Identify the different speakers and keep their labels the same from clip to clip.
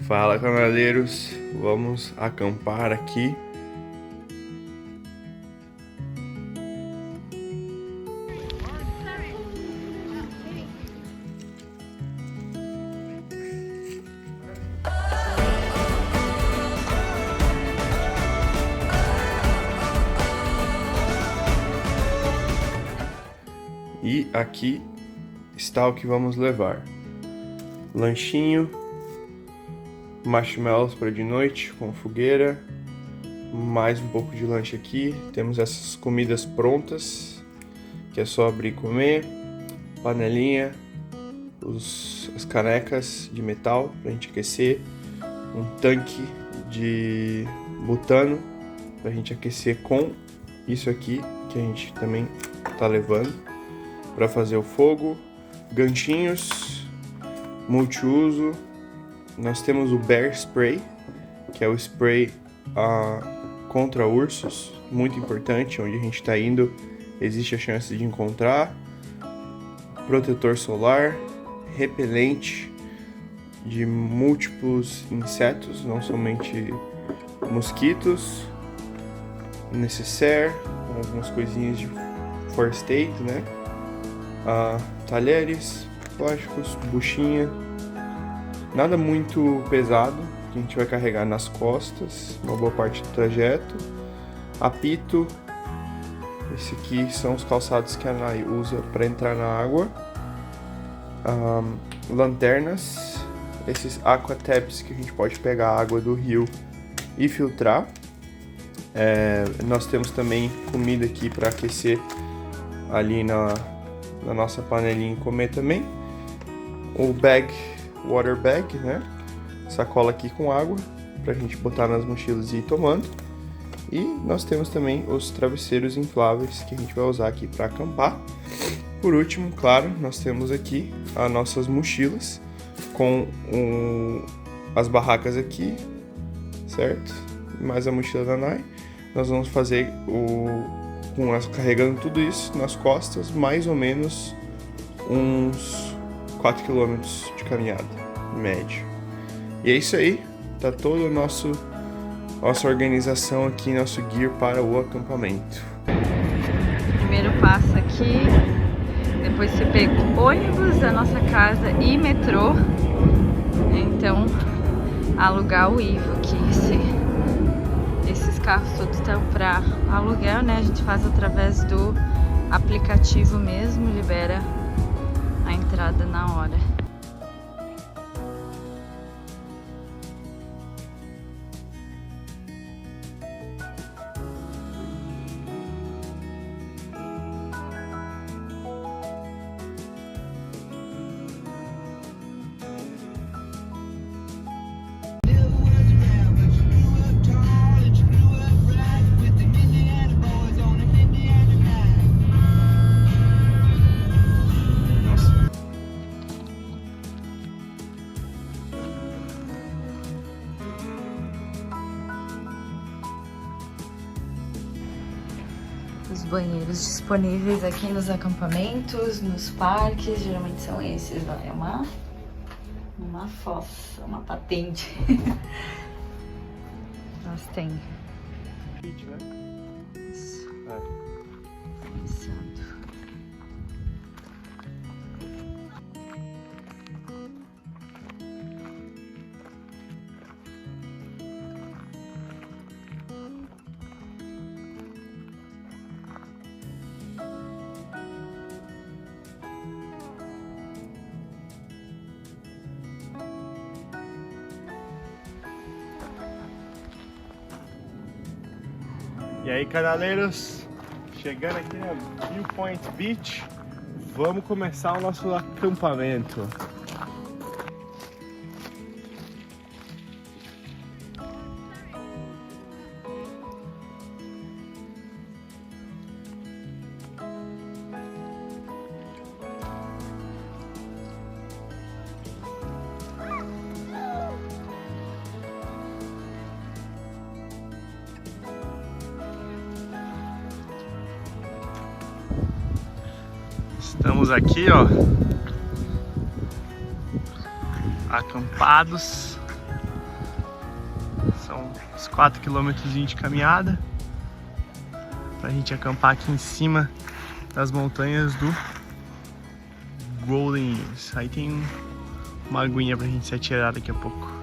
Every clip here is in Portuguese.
Speaker 1: Fala, canaleiros, vamos acampar aqui. E aqui está o que vamos levar: lanchinho, marshmallows para de noite com fogueira, mais um pouco de lanche aqui. Temos essas comidas prontas, que é só abrir e comer, panelinha, as canecas de metal para a gente aquecer, um tanque de butano para a gente aquecer com isso aqui, que a gente também tá levando para fazer o fogo, ganchinhos multiuso. Nós temos o Bear Spray, que é o spray contra ursos, muito importante. Onde a gente está indo existe a chance de encontrar. Protetor solar, repelente de múltiplos insetos, não somente mosquitos, necessaire, com algumas coisinhas de first aid, né? Talheres, plásticos, buchinha, nada muito pesado que a gente vai carregar nas costas uma boa parte do trajeto. Apito, esse aqui são os calçados que a Nai usa para entrar na água. Lanternas, esses aquatabs que a gente pode pegar a água do rio e filtrar. Nós temos também comida aqui para aquecer ali na nossa panelinha e comer também. O water bag, né? Sacola aqui com água pra gente botar nas mochilas e ir tomando. E nós temos também os travesseiros infláveis que a gente vai usar aqui para acampar. Por último, claro, nós temos aqui as nossas mochilas com as barracas aqui, certo? Mais a mochila da Nai. Nós vamos fazer carregando tudo isso nas costas, mais ou menos uns 4 km de caminhada, médio. E é isso aí, tá toda a nossa organização aqui, nosso gear para o acampamento.
Speaker 2: Primeiro passo aqui, depois você pega o ônibus da nossa casa e metrô. Então, alugar o Ivo aqui, esses carros todos estão para aluguel, né? A gente faz através do aplicativo mesmo, libera a entrada na hora. Os banheiros disponíveis aqui nos acampamentos, nos parques, geralmente são esses, ó. É uma fossa, uma patente. Nós tem. Isso. Iniciando.
Speaker 1: E aí, canaleiros, chegando aqui na Viewpoint Beach, vamos começar o nosso acampamento. Estamos aqui, ó, acampados uns 4 km de caminhada pra gente acampar aqui em cima das montanhas do Golden Hills. Aí tem uma aguinha pra gente se atirar daqui a pouco.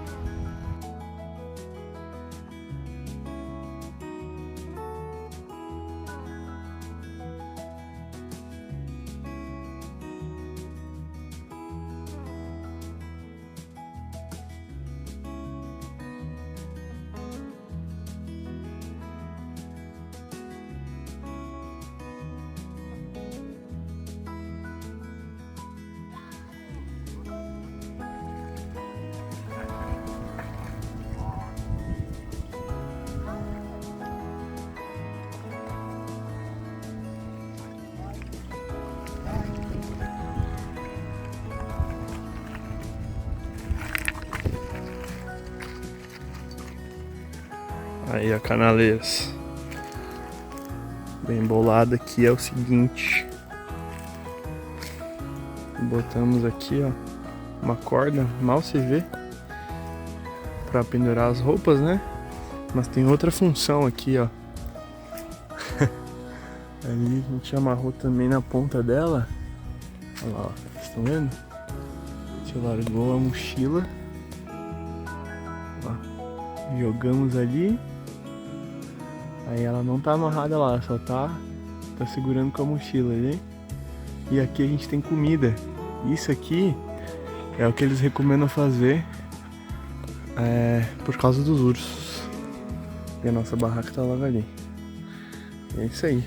Speaker 1: Aí a canaleiras bem bolada aqui é o seguinte: botamos aqui, ó, uma corda, mal se vê, pra pendurar as roupas, né? Mas tem outra função aqui, ó. Ali a gente amarrou também na ponta dela. Olha lá, ó, vocês estão vendo? A gente largou a mochila, ó, jogamos ali. Aí ela não tá amarrada lá, só tá segurando com a mochila ali. E aqui a gente tem comida. Isso aqui é o que eles recomendam fazer por causa dos ursos. E a nossa barraca tá logo ali. É isso aí.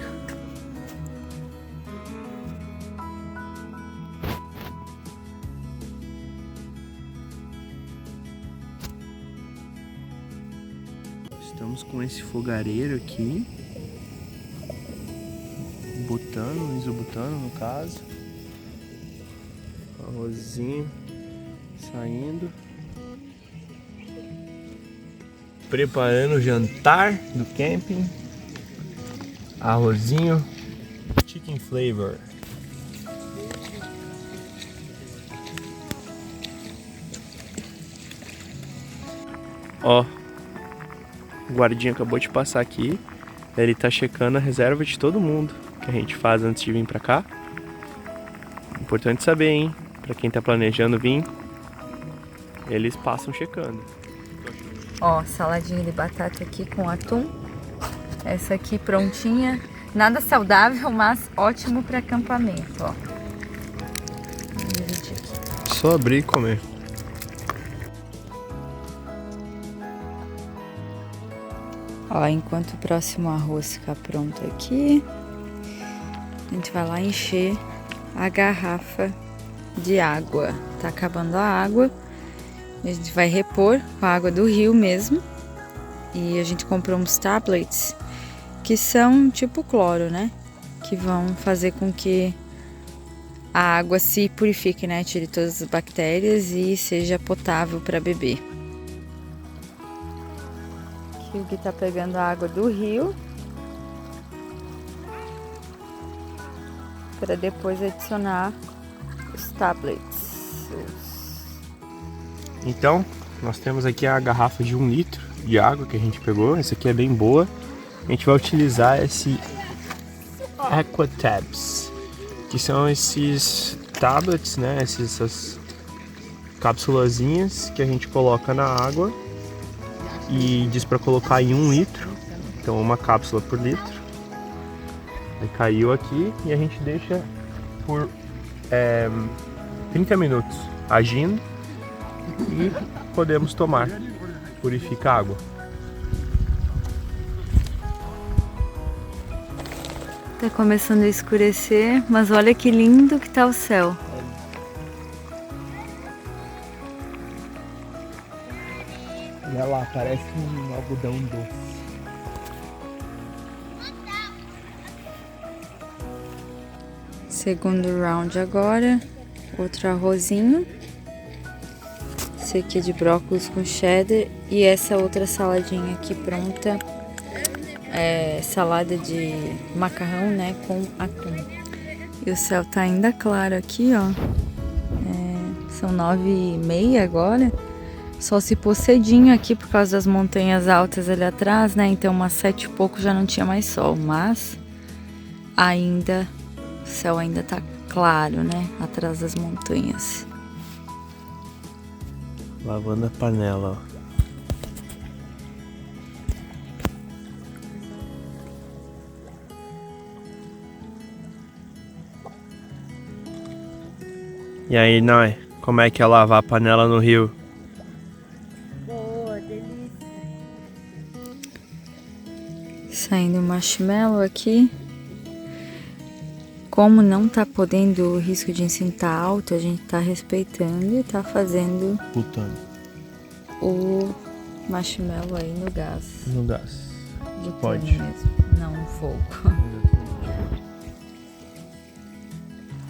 Speaker 1: Estamos com esse fogareiro aqui, butano, isobutano no caso, arrozinho saindo, preparando o jantar do camping, arrozinho, chicken flavor. Ó, o guardinha acabou de passar aqui. Ele tá checando a reserva de todo mundo que a gente faz antes de vir pra cá. Importante saber, hein? Pra quem tá planejando vir, eles passam checando.
Speaker 2: Ó, saladinha de batata aqui com atum. Essa aqui prontinha. Nada saudável, mas ótimo para acampamento, ó.
Speaker 1: Só abrir e comer.
Speaker 2: Ó, enquanto o próximo arroz ficar pronto aqui, a gente vai lá encher a garrafa de água. Tá acabando a água, a gente vai repor com a água do rio mesmo. E a gente comprou uns tablets que são tipo cloro, né? Que vão fazer com que a água se purifique, né? Tire todas as bactérias e seja potável para beber. Aqui o Gui tá pegando a água do rio para depois adicionar os tablets.
Speaker 1: Então, nós temos aqui a garrafa de 1 litro de água que a gente pegou. Essa aqui é bem boa. A gente vai utilizar esse Aquatabs, que são esses tablets, né? Essas cápsulazinhas que a gente coloca na água e diz para colocar em 1 litro. Então, uma cápsula por litro. Aí caiu aqui e a gente deixa por 30 minutos agindo e podemos tomar. Purifica a água.
Speaker 2: Tá começando a escurecer, mas olha que lindo que tá o céu.
Speaker 1: Olha lá, parece um algodão doce.
Speaker 2: Segundo round agora, outro arrozinho. Esse aqui é de brócolis com cheddar e essa outra saladinha aqui pronta. Salada de macarrão, né, com atum. E o céu tá ainda claro aqui, ó. São 9h30 agora. Só se pôs cedinho aqui por causa das montanhas altas ali atrás, né? Então umas 7 e pouco já não tinha mais sol, mas ainda o céu ainda tá claro, né? Atrás das montanhas.
Speaker 1: Lavando a panela, ó. E aí, Noi, como é que é lavar a panela no rio?
Speaker 2: Boa, delícia. Saindo o marshmallow aqui. Como não tá podendo, o risco de incêndio tá alto, a gente tá respeitando e tá fazendo o marshmallow aí no gás.
Speaker 1: No gás.
Speaker 2: De
Speaker 1: Pode.
Speaker 2: mesmo, não no fogo.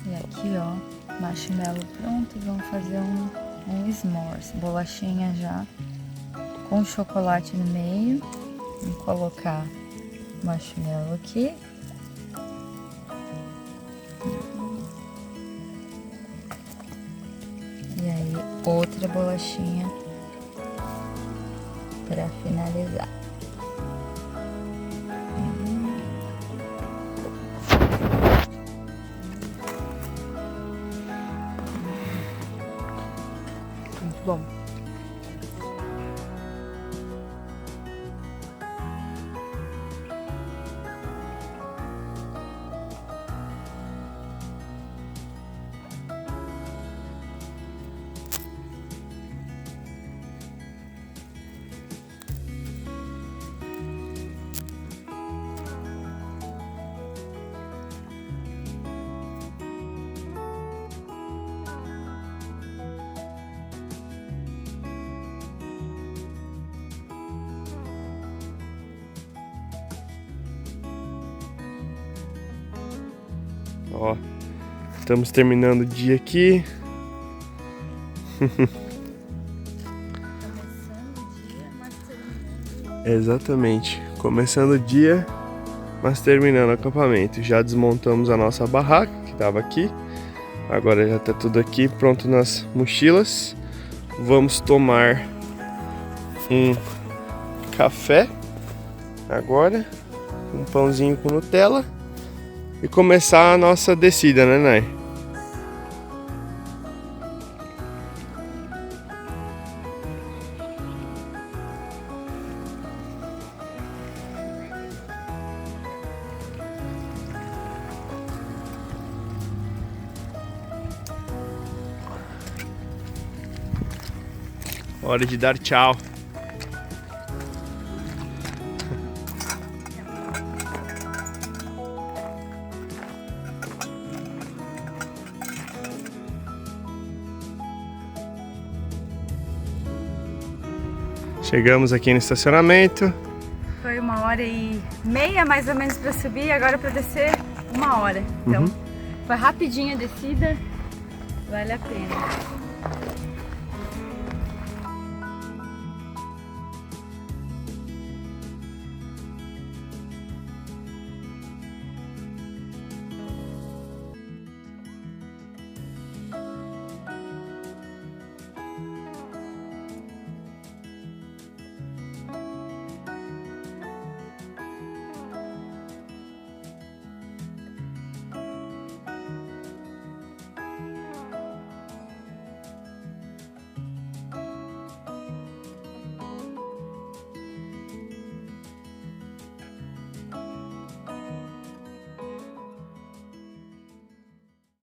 Speaker 2: E aqui, ó, marshmallow pronto. Vamos fazer um s'mores. Bolachinha já com chocolate no meio. Vamos colocar o marshmallow aqui. E aí, outra bolachinha para finalizar. Muito bom.
Speaker 1: Ó, estamos terminando o dia aqui. Exatamente, começando o dia, mas terminando o acampamento. Já desmontamos a nossa barraca que estava aqui. Agora já está tudo aqui pronto nas mochilas. Vamos tomar um café agora, um pãozinho com Nutella e começar a nossa descida, né, Nai? Hora de dar tchau. Chegamos aqui no estacionamento.
Speaker 2: Foi 1h30 mais ou menos para subir, agora para descer 1 hora. Então, foi rapidinho a descida, vale a pena.